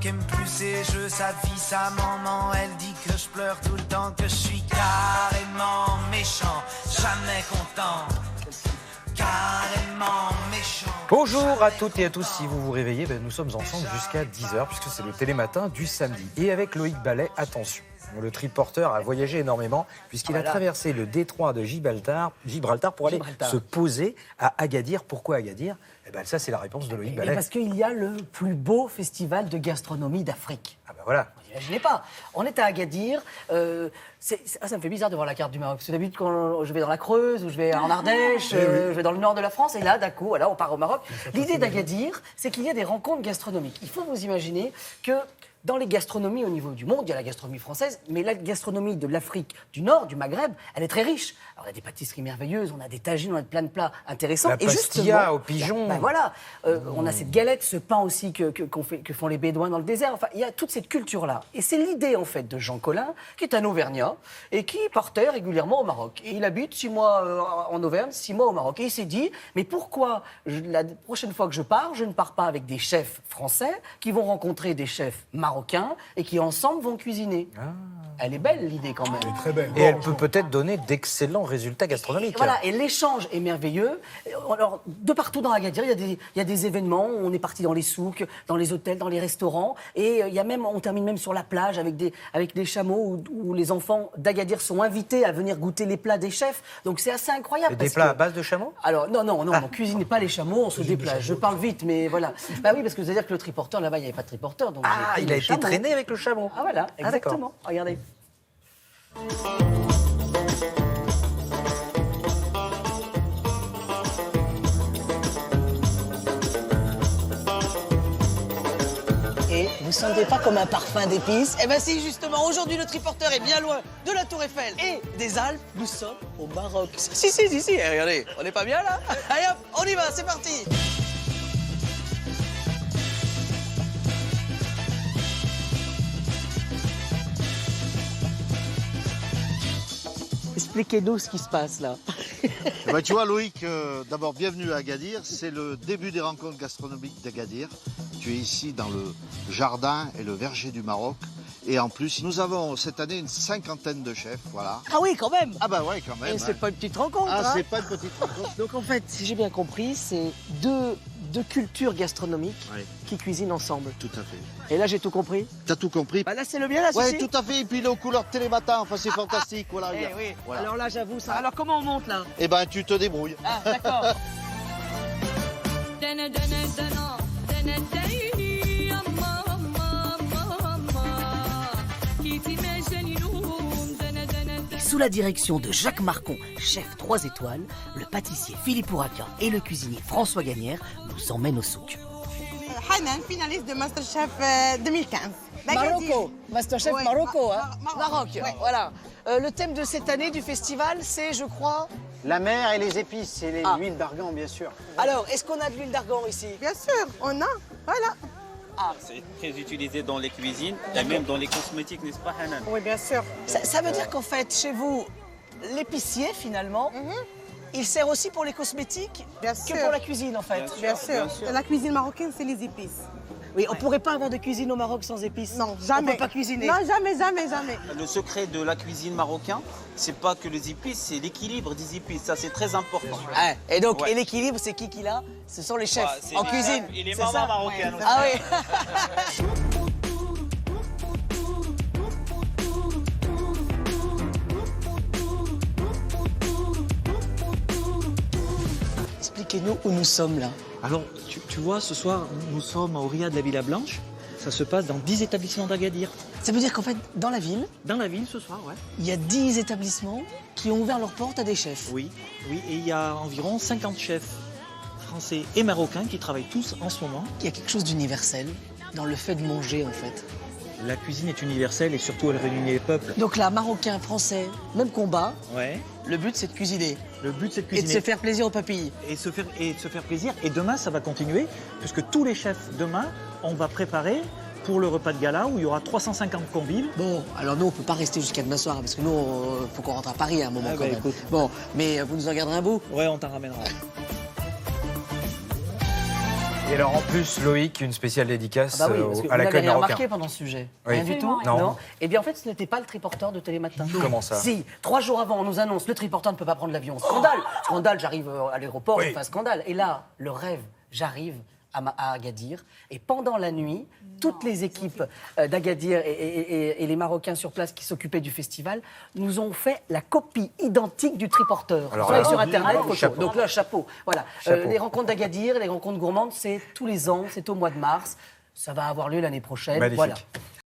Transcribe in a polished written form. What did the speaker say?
aime plus ses jeux, sa vie, sa maman. Elle dit que je pleure tout le temps, que je suis carrément méchant, jamais content, carrément méchant. Bonjour à toutes et à tous, si vous vous réveillez, nous sommes ensemble jusqu'à 10h puisque c'est le télématin du samedi. Et avec Loïc Ballet, attention, le triporteur a voyagé énormément puisqu'il a traversé le détroit de Gibraltar pour aller se poser à Agadir. Pourquoi Agadir ? Eh ben, ça, c'est la réponse de Loïc Ballet. Parce qu'il y a le plus beau festival de gastronomie d'Afrique. Ah ben voilà. Vous n'imaginez pas. On est à Agadir. Ça me fait bizarre de voir la carte du Maroc. Parce que d'habitude, quand je vais dans la Creuse ou je vais en Ardèche, je vais dans le nord de la France, et là, d'un coup, voilà, on part au Maroc. L'idée d'Agadir, c'est qu'il y a des rencontres gastronomiques. Il faut vous imaginer que dans les gastronomies au niveau du monde, il y a la gastronomie française, mais la gastronomie de l'Afrique du Nord, du Maghreb, elle est très riche. Alors, on a des pâtisseries merveilleuses, on a des tagines, on a plein de plats intéressants. La pastilla au pigeon. Ben voilà, on a cette galette, ce pain aussi que font les Bédouins dans le désert. Enfin, il y a toute cette culture-là. Et c'est l'idée, en fait, de Jean Collin, qui est un Auvergnat et qui partait régulièrement au Maroc. Et il habite 6 mois en Auvergne, 6 mois au Maroc. Et il s'est dit, mais pourquoi, la prochaine fois que je pars, je ne pars pas avec des chefs français qui vont rencontrer des chefs marocains et qui, ensemble, vont cuisiner. Elle est belle, l'idée, quand même. Elle est très belle. Et elle peut peut-être donner d'excellents résultats gastronomiques. Et voilà, et l'échange est merveilleux. Alors, de partout dans Agadir, il y a des événements. On est parti dans les souks, dans les hôtels, dans les restaurants. Et on termine même sur la plage avec des chameaux où les enfants d'Agadir sont invités à venir goûter les plats des chefs. Donc, c'est assez incroyable. Des plats à base de chameaux ? Alors, non, on ne cuisine pas les chameaux, on se déplace. Je parle vite, mais voilà. Bah oui, parce que c'est-à-dire que le triporteur, là-bas, il n'y avait pas de triporteur. Donc il a été traîné avec le chameau. Ah voilà, exactement. Regardez. Et vous ne sentez pas comme un parfum d'épices? Eh bien si, justement, aujourd'hui le triporteur est bien loin de la Tour Eiffel et des Alpes. Nous sommes au Maroc. Si, regardez, on n'est pas bien là? Allez hop, on y va, c'est parti. Expliquez-nous ce qui se passe là. Ben, tu vois Loïc, d'abord bienvenue à Agadir, c'est le début des rencontres gastronomiques d'Agadir. Tu es ici dans le jardin et le verger du Maroc. Et en plus, nous avons cette année une 50aine de chefs, voilà. Ah oui, quand même. Ah bah ouais, quand même. Et c'est pas une petite rencontre. Ah, hein. c'est pas une petite rencontre. Donc en fait, si j'ai bien compris, c'est deux cultures gastronomiques Oui. qui cuisinent ensemble. Tout à fait. Et là, j'ai tout compris. T'as tout compris? Bah là, c'est le bien, là, Ouais, ceci. tout à fait. Et puis il est aux couleurs de Télématin, enfin c'est fantastique, voilà. Eh oui. Voilà. Alors là, j'avoue ça. Alors comment on monte là? Eh ben, tu te débrouilles. Ah, d'accord. Sous la direction de Jacques Marcon, chef 3 étoiles, le pâtissier Philippe Ouraka et le cuisinier François Gagnère nous emmènent au souk. Hanan, finaliste de Masterchef 2015. Marocco, Masterchef Ouais, Marocco, hein. Maroc, ouais. Voilà. Le thème de cette année du festival, c'est, je crois... La mer et les épices et l'huile d'argan, bien sûr. Alors, est-ce qu'on a de l'huile d'argan ici? Bien sûr, on a. Voilà. C'est très utilisé dans les cuisines et même dans les cosmétiques, n'est-ce pas, Hanan? Oui, bien sûr. Ça veut dire qu'en fait, chez vous, l'épicier, finalement, il sert aussi pour les cosmétiques Bien que sûr. pour la cuisine, en fait. Bien sûr. La cuisine marocaine, c'est les épices. Oui, on pourrait pas avoir de cuisine au Maroc sans épices. Non, jamais. On peut pas cuisiner. Non, jamais. Le secret de la cuisine marocaine, c'est pas que les épices, c'est l'équilibre des épices. Ça, c'est très important. Ah, et donc, Ouais. et l'équilibre, c'est qui l'a? Ce sont les chefs C'est en les cuisine. chefs et les c'est mamans ça marocaines aussi. Ah oui. Expliquez-nous où nous sommes là. Alors, tu vois, ce soir, nous sommes au Ria de la Villa Blanche. Ça se passe dans 10 établissements d'Agadir. Ça veut dire qu'en fait, dans la ville, Dans la ville, ce soir, ouais. il y a 10 établissements qui ont ouvert leurs portes à des chefs. Oui, et il y a environ 50 chefs français et marocains qui travaillent tous en ce moment. Il y a quelque chose d'universel dans le fait de manger, en fait. La cuisine est universelle et surtout, elle réunit les peuples. Donc là, marocain, français, même combat. Ouais. Le but, c'est de cuisiner. Le but, c'est de Et cuisiner. de se faire plaisir aux papilles. Et de se faire plaisir. Et demain, ça va continuer, puisque tous les chefs, demain, on va préparer pour le repas de gala où il y aura 350 convives. Bon, alors nous, on peut pas rester jusqu'à demain soir, parce que nous, faut qu'on rentre à Paris à un moment Ah quand bah, même. écoute. Bon, mais vous nous en garderez un bout? Ouais, on t'en ramènera. Et alors en plus, Loïc, une spéciale dédicace Ah bah oui, parce que à vous l'accueil n'avez rien marocain. remarqué pendant ce sujet. Oui. Rien du tout. Non. Eh bien en fait, ce n'était pas le triporteur de Télématin. Comment ça? Si, 3 jours avant, on nous annonce le triporteur ne peut pas prendre l'avion. Scandale. Scandale, j'arrive à l'aéroport, Oui. enfin scandale. Et là, le rêve, j'arrive à Agadir. Et pendant la nuit, toutes les équipes d'Agadir et les Marocains sur place qui s'occupaient du festival nous ont fait la copie identique du triporteur. Alors Vous allez là, sur Internet, photo. chapeau. Donc là, chapeau. Voilà. Chapeau. Les rencontres d'Agadir, les rencontres gourmandes, c'est tous les ans, c'est au mois de mars. Ça va avoir lieu l'année prochaine. Magnifique. Voilà.